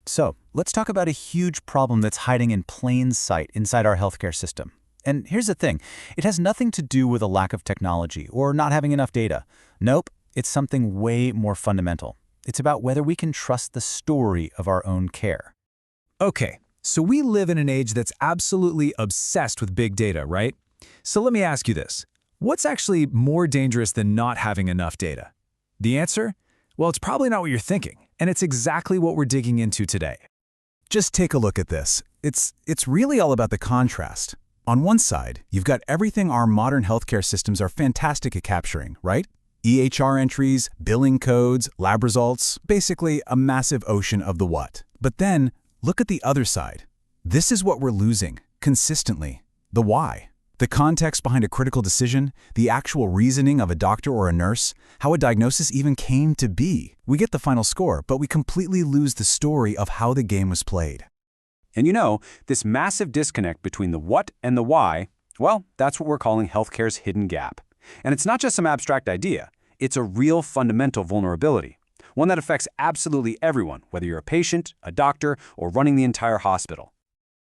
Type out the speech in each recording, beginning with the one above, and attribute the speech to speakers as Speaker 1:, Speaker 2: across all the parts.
Speaker 1: So, let's talk about a huge problem that's hiding in plain sight inside our healthcare system. And here's the thing, it has nothing to do with a lack of technology or not having enough data. Nope, it's something way more fundamental. It's about whether we can trust the story of our own care.
Speaker 2: Okay, so we live in an age that's absolutely obsessed with big data, right? So let me ask you this. What's actually more dangerous than not having enough data? The answer? Well, it's probably not what you're thinking, and it's exactly what we're digging into today.
Speaker 3: Just take a look at this. It's really all about the contrast. On one side, you've got everything our modern healthcare systems are fantastic at capturing, right? EHR entries, billing codes, lab results, basically a massive ocean of the what. But then, look at the other side. This is what we're losing, consistently. The why. The context behind a critical decision, the actual reasoning of a doctor or a nurse, how a diagnosis even came to be. We get the final score, but we completely lose the story of how the game was played.
Speaker 4: And you know, this massive disconnect between the what and the why, well, that's what we're calling healthcare's hidden gap. And it's not just some abstract idea. It's a real fundamental vulnerability, one that affects absolutely everyone, whether you're a patient, a doctor, or running the entire hospital.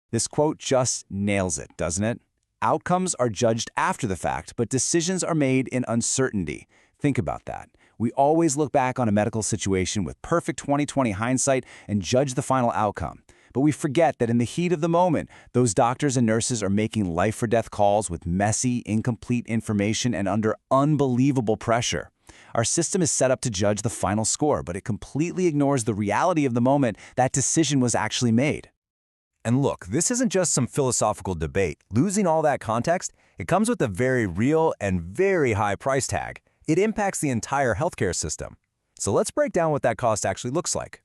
Speaker 5: This quote just nails it, doesn't it? Outcomes are judged after the fact, but decisions are made in uncertainty. Think about that. We always look back on a medical situation with perfect 20/20 hindsight and judge the final outcome. But we forget that in the heat of the moment, those doctors and nurses are making life-or-death calls with messy, incomplete information and under unbelievable pressure. Our system is set up to judge the final score, but it completely ignores the reality of the moment that decision was actually made.
Speaker 6: And look, this isn't just some philosophical debate. Losing all that context, it comes with a very real and very high price tag. It impacts the entire healthcare system. So let's break down what that cost actually looks like.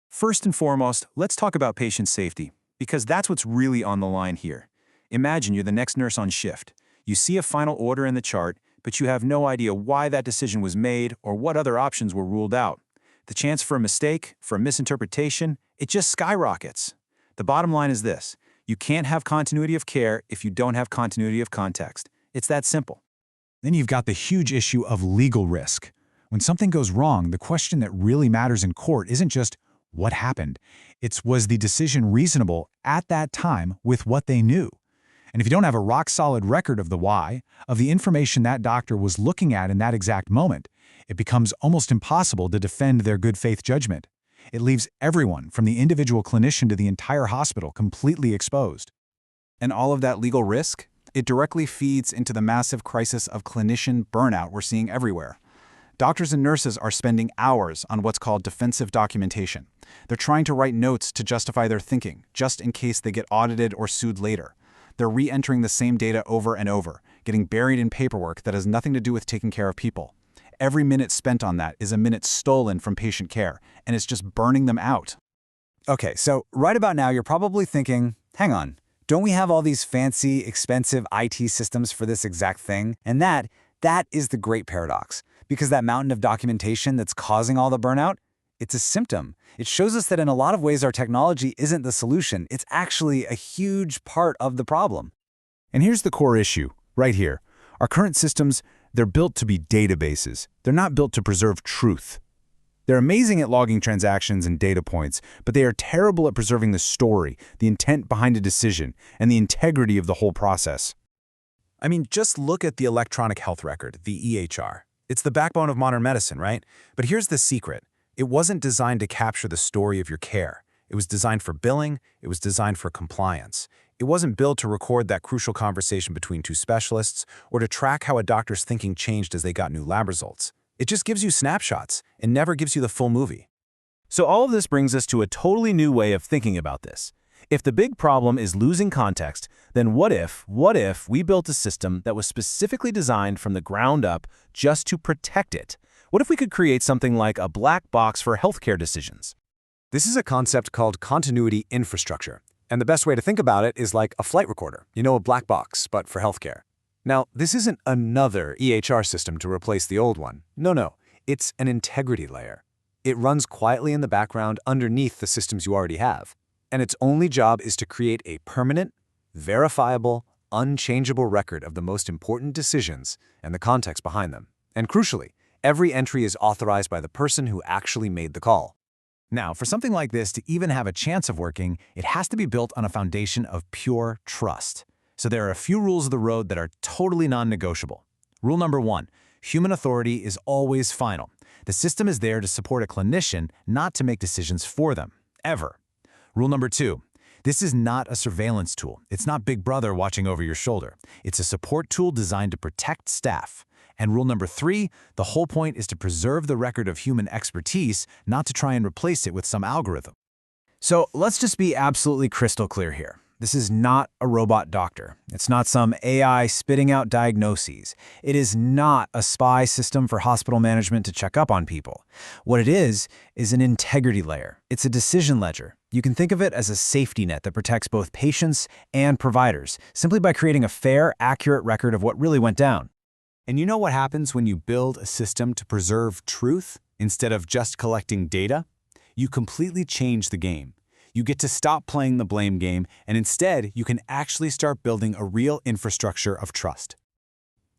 Speaker 2: First and foremost, let's talk about patient safety, because that's what's really on the line here. Imagine you're the next nurse on shift. You see a final order in the chart, but you have no idea why that decision was made or what other options were ruled out. The chance for a mistake, for a misinterpretation, it just skyrockets. The bottom line is this: you can't have continuity of care if you don't have continuity of context. It's that simple.
Speaker 3: Then you've got the huge issue of legal risk. When something goes wrong, the question that really matters in court isn't just what happened. It's was the decision reasonable at that time with what they knew? And if you don't have a rock-solid record of the why, of the information that doctor was looking at in that exact moment, it becomes almost impossible to defend their good faith judgment. It leaves everyone, from the individual clinician to the entire hospital, completely exposed. And all of that legal risk, it directly feeds into the massive crisis of clinician burnout we're seeing everywhere. Doctors and nurses are spending hours on what's called defensive documentation. They're trying to write notes to justify their thinking, just in case they get audited or sued later. They're re-entering the same data over and over, getting buried in paperwork that has nothing to do with taking care of people. Every minute spent on that is a minute stolen from patient care, and it's just burning them out.
Speaker 5: Okay, so right about now, you're probably thinking, hang on, don't we have all these fancy, expensive IT systems for this exact thing? And that is the great paradox, because that mountain of documentation that's causing all the burnout, it's a symptom. It shows us that in a lot of ways our technology isn't the solution. It's actually a huge part of the problem.
Speaker 3: And here's the core issue, right here. Our current systems, they're built to be databases. They're not built to preserve truth. They're amazing at logging transactions and data points, but they are terrible at preserving the story, the intent behind a decision, and the integrity of the whole process.
Speaker 2: I mean, just look at the electronic health record, the EHR. It's the backbone of modern medicine, right? But here's the secret. It wasn't designed to capture the story of your care. It was designed for billing. It was designed for compliance. It wasn't built to record that crucial conversation between two specialists or to track how a doctor's thinking changed as they got new lab results. It just gives you snapshots and never gives you the full movie.
Speaker 7: So all of this brings us to a totally new way of thinking about this. If the big problem is losing context, then what if we built a system that was specifically designed from the ground up just to protect it? What if we could create something like a black box for healthcare decisions?
Speaker 6: This is a concept called continuity infrastructure. And the best way to think about it is like a flight recorder. You know, a black box, but for healthcare. Now, this isn't another EHR system to replace the old one. No. It's an integrity layer. It runs quietly in the background underneath the systems you already have. And its only job is to create a permanent, verifiable, unchangeable record of the most important decisions and the context behind them. And crucially, every entry is authorized by the person who actually made the call.
Speaker 3: Now, for something like this to even have a chance of working, it has to be built on a foundation of pure trust. So there are a few rules of the road that are totally non-negotiable. Rule number 1, human authority is always final. The system is there to support a clinician, not to make decisions for them, ever. Rule number 2, this is not a surveillance tool. It's not Big Brother watching over your shoulder. It's a support tool designed to protect staff. And rule number 3, the whole point is to preserve the record of human expertise, not to try and replace it with some algorithm.
Speaker 1: So let's just be absolutely crystal clear here. This is not a robot doctor. It's not some AI spitting out diagnoses. It is not a spy system for hospital management to check up on people. What it is an integrity layer. It's a decision ledger. You can think of it as a safety net that protects both patients and providers, simply by creating a fair, accurate record of what really went down.
Speaker 5: And you know what happens when you build a system to preserve truth instead of just collecting data? You completely change the game. You get to stop playing the blame game, and instead, you can actually start building a real infrastructure of trust.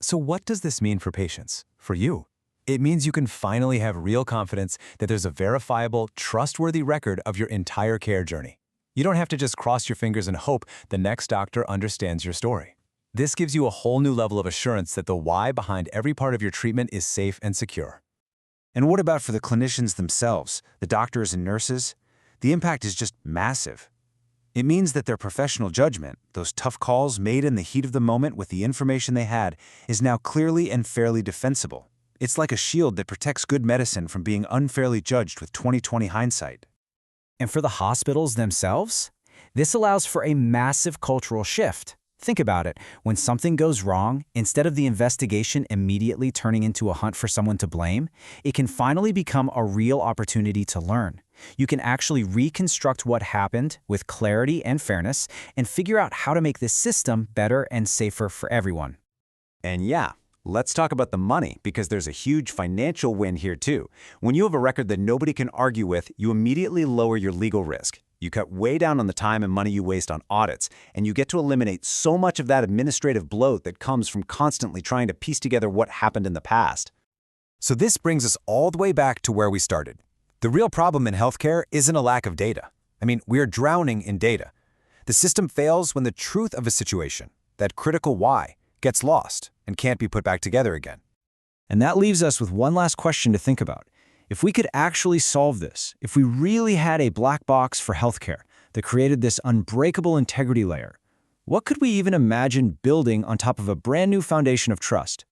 Speaker 6: So what does this mean for patients? For you? It means you can finally have real confidence that there's a verifiable, trustworthy record of your entire care journey. You don't have to just cross your fingers and hope the next doctor understands your story. This gives you a whole new level of assurance that the why behind every part of your treatment is safe and secure.
Speaker 2: And what about for the clinicians themselves, the doctors and nurses? The impact is just massive. It means that their professional judgment, those tough calls made in the heat of the moment with the information they had, is now clearly and fairly defensible. It's like a shield that protects good medicine from being unfairly judged with 20/20 hindsight.
Speaker 1: And for the hospitals themselves, this allows for a massive cultural shift. Think about it. When something goes wrong, instead of the investigation immediately turning into a hunt for someone to blame, it can finally become a real opportunity to learn. You can actually reconstruct what happened with clarity and fairness and figure out how to make this system better and safer for everyone.
Speaker 5: And yeah, let's talk about the money, because there's a huge financial win here too. When you have a record that nobody can argue with, you immediately lower your legal risk. You cut way down on the time and money you waste on audits, and you get to eliminate so much of that administrative bloat that comes from constantly trying to piece together what happened in the past.
Speaker 6: So this brings us all the way back to where we started. The real problem in healthcare isn't a lack of data. We're drowning in data. The system fails when the truth of a situation, that critical why, gets lost and can't be put back together again.
Speaker 1: And that leaves us with one last question to think about. If we could actually solve this, if we really had a black box for healthcare that created this unbreakable integrity layer, what could we even imagine building on top of a brand new foundation of trust?